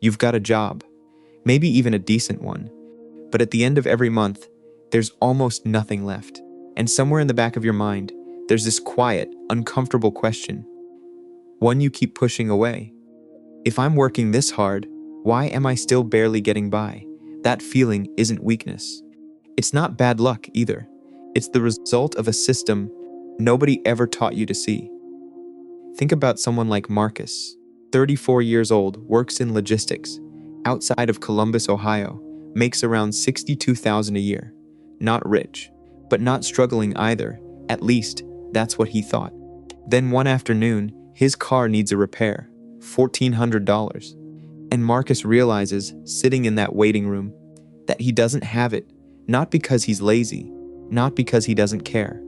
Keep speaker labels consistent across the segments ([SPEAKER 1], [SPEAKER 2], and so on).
[SPEAKER 1] You've got a job, maybe even a decent one, but at the end of every month, there's almost nothing left. And somewhere in the back of your mind, there's this quiet, uncomfortable question, one you keep pushing away. If I'm working this hard, why am I still barely getting by? That feeling isn't weakness. It's not bad luck either. It's the result of a system nobody ever taught you to see. Think about someone like Marcus, 34 years old, works in logistics, outside of Columbus, Ohio, makes around $62,000 a year. Not rich, but not struggling either. At least, that's what he thought. Then one afternoon, his car needs a repair, $1,400. And Marcus realizes, sitting in that waiting room, that he doesn't have it, not because he's lazy, not because he doesn't care,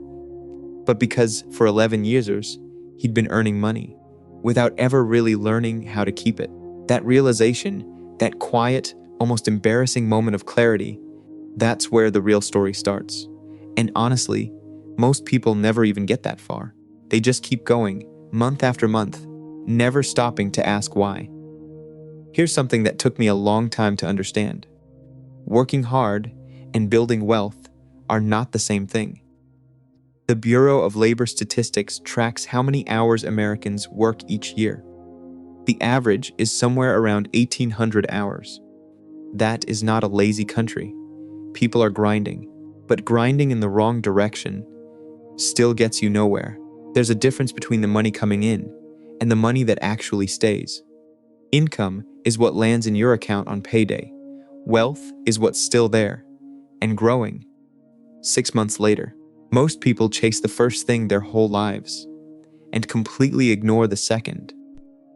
[SPEAKER 1] but because for 11 years, he'd been earning money without ever really learning how to keep it. That realization, that quiet, almost embarrassing moment of clarity, that's where the real story starts. And honestly, most people never even get that far. They just keep going, month after month, never stopping to ask why. Here's something that took me a long time to understand. Working hard and building wealth are not the same thing. The Bureau of Labor Statistics tracks how many hours Americans work each year. The average is somewhere around 1,800 hours. That is not a lazy country. People are grinding, but grinding in the wrong direction still gets you nowhere. There's a difference between the money coming in and the money that actually stays. Income is what lands in your account on payday. Wealth is what's still there and growing 6 months later. Most people chase the first thing their whole lives and completely ignore the second.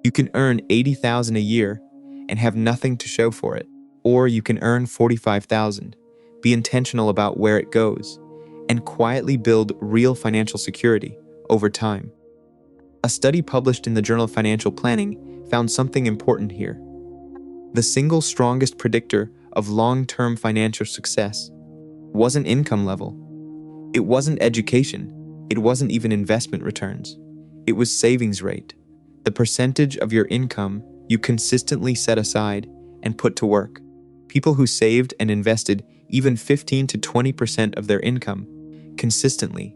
[SPEAKER 1] You can earn $80,000 a year and have nothing to show for it, or you can earn $45,000, be intentional about where it goes, and quietly build real financial security over time. A study published in the Journal of Financial Planning found something important here. The single strongest predictor of long-term financial success wasn't income level. It wasn't education. It wasn't even investment returns. It was savings rate, the percentage of your income you consistently set aside and put to work. People who saved and invested even 15 to 20% of their income consistently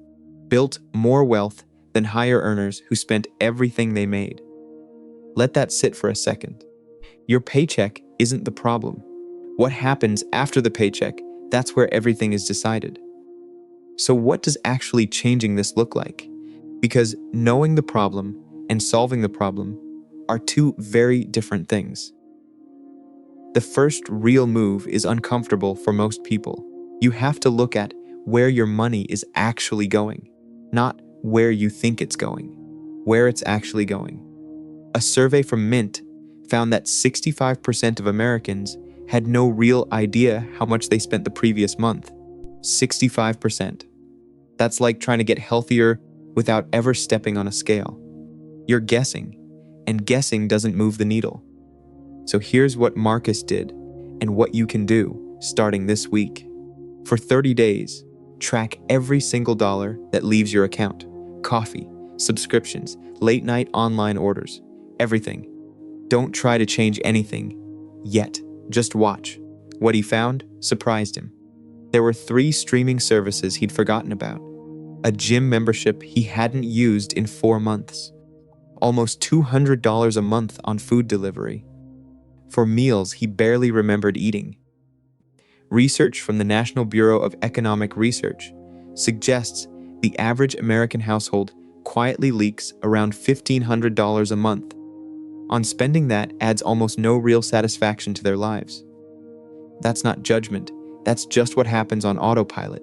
[SPEAKER 1] built more wealth than higher earners who spent everything they made. Let that sit for a second. Your paycheck isn't the problem. What happens after the paycheck, that's where everything is decided. So what does actually changing this look like? Because knowing the problem and solving the problem are two very different things. The first real move is uncomfortable for most people. You have to look at where your money is actually going, not where you think it's going, where it's actually going. A survey from Mint found that 65% of Americans had no real idea how much they spent the previous month. 65%. That's like trying to get healthier without ever stepping on a scale. You're guessing, and guessing doesn't move the needle. So here's what Marcus did and what you can do starting this week. For 30 days, track every single dollar that leaves your account. Coffee, subscriptions, late night online orders, everything. Don't try to change anything yet. Just watch. What he found surprised him. There were 3 streaming services he'd forgotten about. A gym membership he hadn't used in 4 months. Almost $200 a month on food delivery. For meals he barely remembered eating. Research from the National Bureau of Economic Research suggests the average American household quietly leaks around $1,500 a month. On spending that adds almost no real satisfaction to their lives. That's not judgment, that's just what happens on autopilot.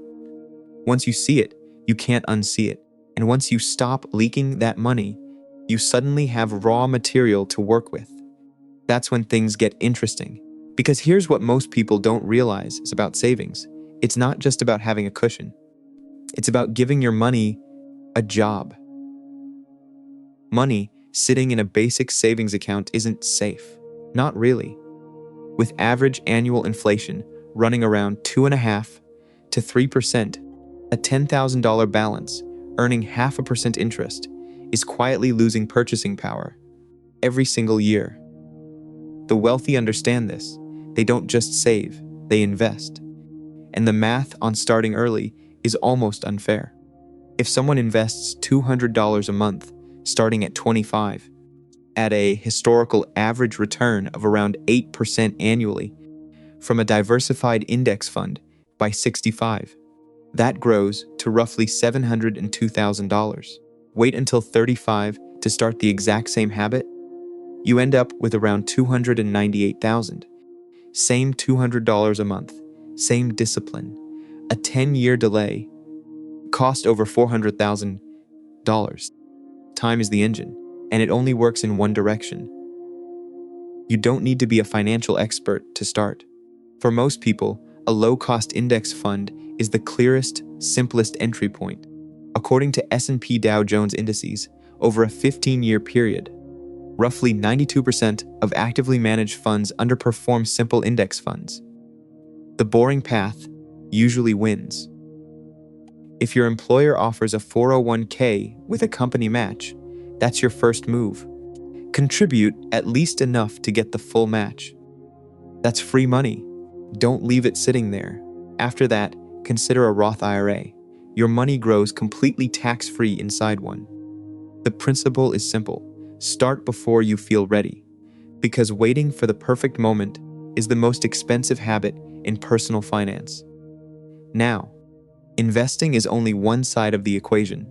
[SPEAKER 1] Once you see it, you can't unsee it. And once you stop leaking that money, you suddenly have raw material to work with. That's when things get interesting. Because here's what most people don't realize is about savings. It's not just about having a cushion. It's about giving your money a job. Money sitting in a basic savings account isn't safe. Not really. With average annual inflation running around 2.5% to 3%, a $10,000 balance earning 0.5% interest is quietly losing purchasing power every single year. The wealthy understand this. They don't just save, they invest. And the math on starting early is almost unfair. If someone invests $200 a month, starting at 25, at a historical average return of around 8% annually, from a diversified index fund by 65, that grows to roughly $702,000. Wait until 35 to start the exact same habit? You end up with around $298,000. Same $200 a month, same discipline. A 10-year delay cost over $400,000. Time is the engine, and it only works in one direction. You don't need to be a financial expert to start. For most people, a low-cost index fund is the clearest, simplest entry point. According to S&P Dow Jones indices, over a 15-year period, roughly 92% of actively managed funds underperform simple index funds. The boring path usually wins. If your employer offers a 401k with a company match, that's your first move. Contribute at least enough to get the full match. That's free money. Don't leave it sitting there. After that, consider a Roth IRA. Your money grows completely tax-free inside one. The principle is simple. Start before you feel ready, because waiting for the perfect moment is the most expensive habit in personal finance. Now, investing is only one side of the equation.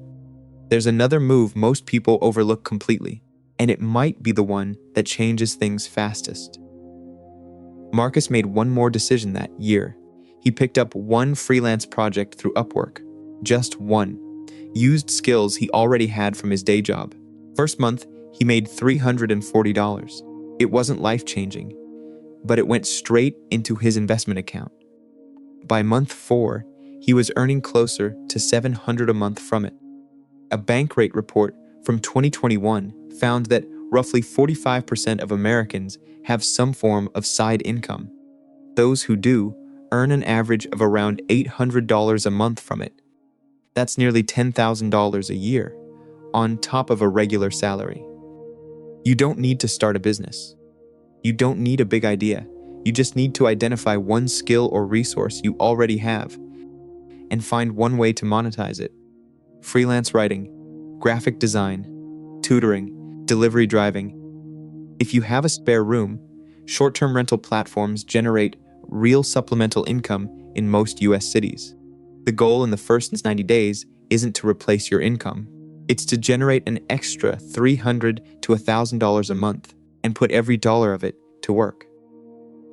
[SPEAKER 1] There's another move most people overlook completely, and it might be the one that changes things fastest. Marcus made one more decision that year. He picked up one freelance project through Upwork. Just one. Used skills he already had from his day job. First month, he made $340. It wasn't life-changing, but it went straight into his investment account. By month 4, he was earning closer to $700 a month from it. A bank rate report from 2021 found that roughly 45% of Americans have some form of side income. Those who do earn an average of around $800 a month from it. That's nearly $10,000 a year, on top of a regular salary. You don't need to start a business. You don't need a big idea. You just need to identify one skill or resource you already have and find one way to monetize it. Freelance writing, graphic design, tutoring, delivery driving. If you have a spare room, short-term rental platforms generate real supplemental income in most US cities. The goal in the first 90 days isn't to replace your income. It's to generate an extra $300 to $1,000 a month and put every dollar of it to work.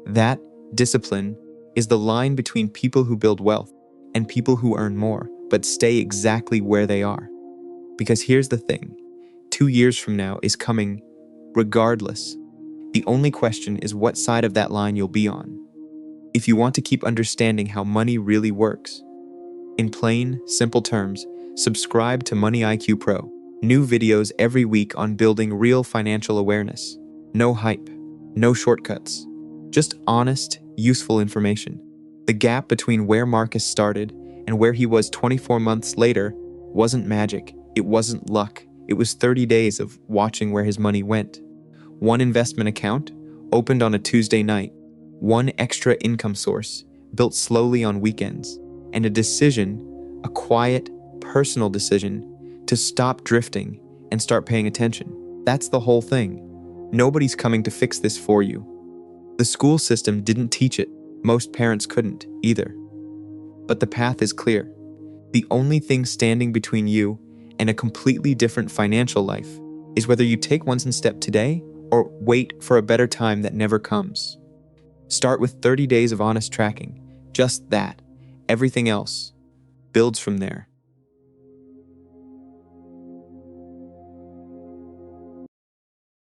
[SPEAKER 1] That discipline is the line between people who build wealth and people who earn more but stay exactly where they are. Because here's the thing, 2 years from now is coming regardless. The only question is what side of that line you'll be on. If you want to keep understanding how money really works, in plain, simple terms, subscribe to Money IQ Pro. New videos every week on building real financial awareness. No hype, no shortcuts, just honest, useful information. The gap between where Marcus started and where he was 24 months later wasn't magic, it wasn't luck, it was 30 days of watching where his money went. One investment account, opened on a Tuesday night, one extra income source, built slowly on weekends, and a decision, a quiet, personal decision, to stop drifting and start paying attention. That's the whole thing. Nobody's coming to fix this for you. The school system didn't teach it. Most parents couldn't either. But the path is clear. The only thing standing between you and a completely different financial life is whether you take one step today or wait for a better time that never comes. Start with 30 days of honest tracking. Just that. Everything else builds from there.